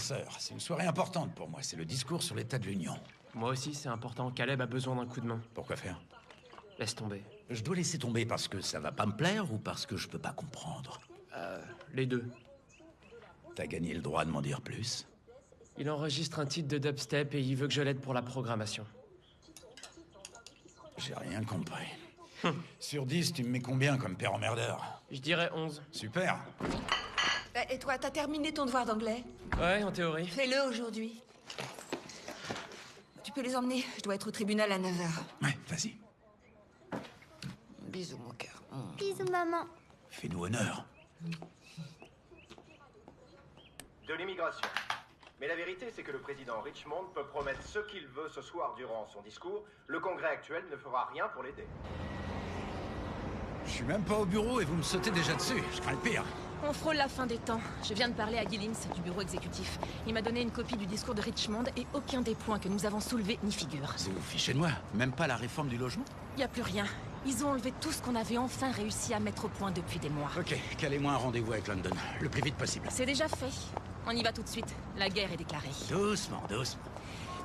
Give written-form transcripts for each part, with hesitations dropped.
Sœur, c'est une soirée importante pour moi, c'est le discours sur l'état de l'Union. Moi aussi, c'est important. Caleb a besoin d'un coup de main. Pourquoi faire? Laisse tomber. Je dois laisser tomber parce que ça va pas me plaire ou parce que je peux pas comprendre? Les deux. T'as gagné le droit de m'en dire plus? Il enregistre un titre de dubstep et il veut que je l'aide pour la programmation. J'ai rien compris. Sur 10, tu me mets combien comme père emmerdeur? Je dirais 11. Super. Et toi, t'as terminé ton devoir d'anglais? Ouais, en théorie. Fais-le aujourd'hui. Tu peux les emmener, je dois être au tribunal à 9h. Ouais, vas-y. Bisous, mon cœur. Bisous, maman. Fais-nous honneur. De l'immigration. Mais la vérité, c'est que le président Richmond peut promettre ce qu'il veut ce soir durant son discours. Le Congrès actuel ne fera rien pour l'aider. Je suis même pas au bureau et vous me sautez déjà dessus. Je crains le pire. On frôle la fin des temps. Je viens de parler à Gillins du bureau exécutif. Il m'a donné une copie du discours de Richmond et aucun des points que nous avons soulevés n'y figure. Vous vous fichez de moi? Même pas la réforme du logement? Y a plus rien. Ils ont enlevé tout ce qu'on avait enfin réussi à mettre au point depuis des mois. Ok, calez-moi un rendez-vous avec London, le plus vite possible. C'est déjà fait. On y va tout de suite. La guerre est déclarée. Doucement, doucement.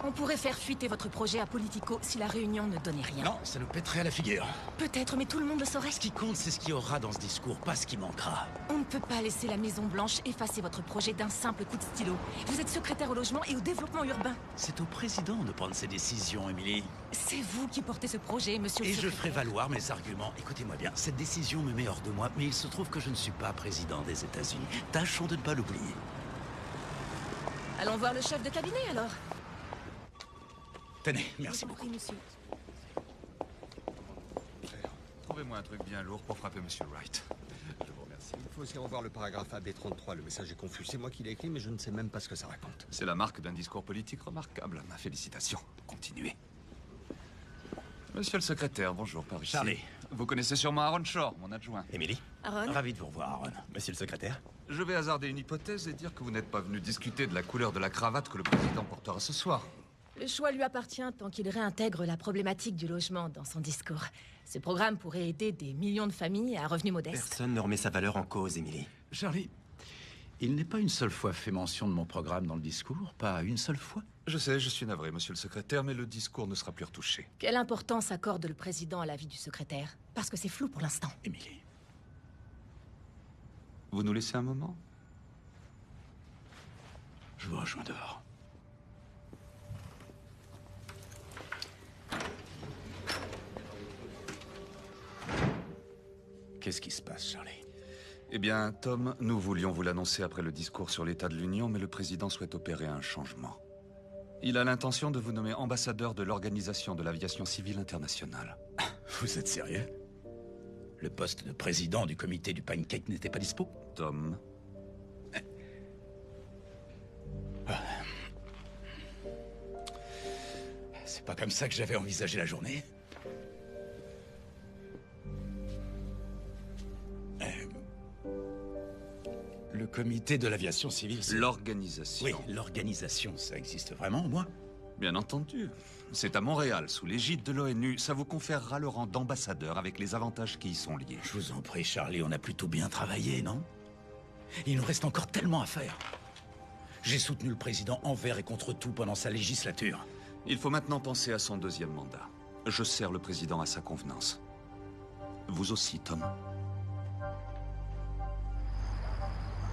On pourrait faire fuiter votre projet à Politico si la réunion ne donnait rien. Non, ça nous pèterait à la figure. Peut-être, mais tout le monde le saurait. Ce qui compte, c'est ce qu'il y aura dans ce discours, pas ce qui manquera. On ne peut pas laisser la Maison-Blanche effacer votre projet d'un simple coup de stylo. Vous êtes secrétaire au logement et au développement urbain. C'est au président de prendre ses décisions, Emily. C'est vous qui portez ce projet, monsieur le Et je secrétaire. ferai valoir mes arguments. Écoutez-moi bien, cette décision me met hors de moi, mais il se trouve que je ne suis pas président des États-Unis. Tâchons de ne pas l'oublier. Allons voir le chef de cabinet, alors. Tenez, merci beaucoup. Oui, monsieur. Trouvez-moi un truc bien lourd pour frapper Monsieur Wright. Je vous remercie. Il faut aussi revoir le paragraphe AB33. Le message est confus. C'est moi qui l'ai écrit, mais je ne sais même pas ce que ça raconte. C'est la marque d'un discours politique remarquable. Ma félicitation. Continuez. Monsieur le secrétaire, bonjour, par ici. Charlie. Vous connaissez sûrement Aaron Shore, mon adjoint. Émilie, Aaron. Ravi de vous revoir, Aaron. monsieur le secrétaire. Je vais hasarder une hypothèse et dire que vous n'êtes pas venu discuter de la couleur de la cravate que le président portera ce soir. Le choix lui appartient tant qu'il réintègre la problématique du logement dans son discours. Ce programme pourrait aider des millions de familles à revenus modestes. Personne ne remet sa valeur en cause, Émilie. Charlie, il n'est pas une seule fois fait mention de mon programme dans le discours, pas une seule fois. Je sais, je suis navré, monsieur le secrétaire, mais le discours ne sera plus retouché. Quelle importance accorde le président à la vie du secrétaire? Parce que c'est flou pour l'instant. Emily. Vous nous laissez un moment? Je vous rejoins dehors. Qu'est-ce qui se passe, Charlie? Eh bien, Tom, nous voulions vous l'annoncer après le discours sur l'état de l'Union, mais le président souhaite opérer un changement. Il a l'intention de vous nommer ambassadeur de l'Organisation de l'Aviation Civile Internationale. Vous êtes sérieux? Le poste de président du comité du pancake n'était pas dispo? Tom, C'est pas comme ça que j'avais envisagé la journée. Le comité de l'aviation civile, c'est... l'organisation. Oui, l'organisation, ça existe vraiment, moi? Bien entendu. C'est à Montréal, sous l'égide de l'ONU. Ça vous conférera le rang d'ambassadeur avec les avantages qui y sont liés. Je vous en prie, Charlie, on a plutôt bien travaillé, non? Il nous reste encore tellement à faire. J'ai soutenu le président envers et contre tout pendant sa législature. Il faut maintenant penser à son deuxième mandat. Je sers le président à sa convenance. Vous aussi, Tom.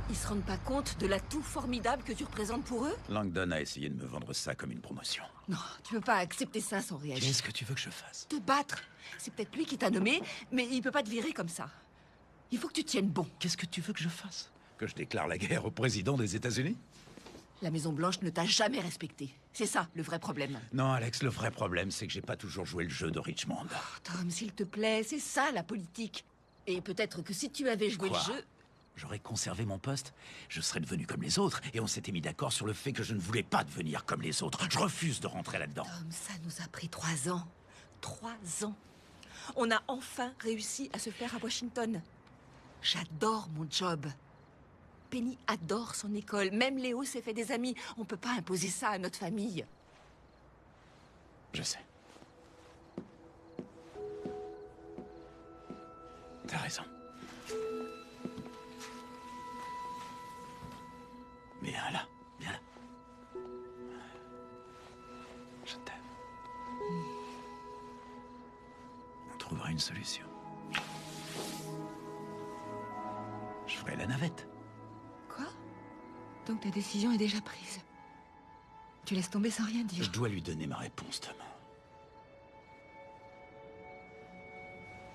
Ils se rendent pas compte de l'atout formidable que tu représentes pour eux? Langdon a essayé de me vendre ça comme une promotion. Non, tu peux pas accepter ça sans réagir. Qu'est-ce que tu veux que je fasse? Te battre. C'est peut-être lui qui t'a nommé, mais il peut pas te virer comme ça. Il faut que tu tiennes bon. Qu'est-ce que tu veux que je fasse? Que je déclare la guerre au président des États-Unis? La Maison-Blanche ne t'a jamais respecté. C'est ça, le vrai problème. Non, Alex, le vrai problème, c'est que j'ai pas toujours joué le jeu de Richmond. Tom, s'il te plaît, c'est ça la politique. Et peut-être que si tu avais joué Quoi? le jeu... J'aurais conservé mon poste, je serais devenu comme les autres, et on s'était mis d'accord sur le fait que je ne voulais pas devenir comme les autres. Je refuse de rentrer là-dedans. Tom, ça nous a pris 3 ans. 3 ans. On a enfin réussi à se faire à Washington. J'adore mon job. Penny adore son école. Même Léo s'est fait des amis. On peut pas imposer ça à notre famille. Je sais. T'as raison. Viens là, viens là. une solution. Je ferai la navette. Quoi? Donc ta décision est déjà prise. Tu laisses tomber sans rien dire. Je dois lui donner ma réponse demain.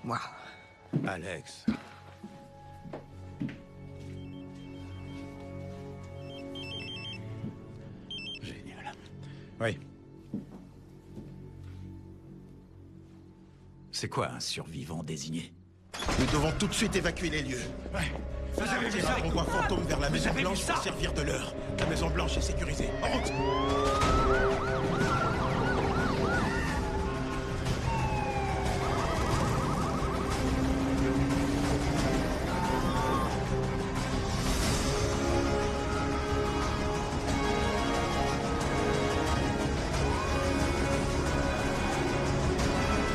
Waouh. Alex. Génial. Oui. C'est quoi un survivant désigné? Nous devons tout de suite évacuer les lieux. Ouais. Vous avez vu ça? On voit fantôme vers la Maison Blanche pour servir de l'heure. La Maison Blanche est sécurisée. En route!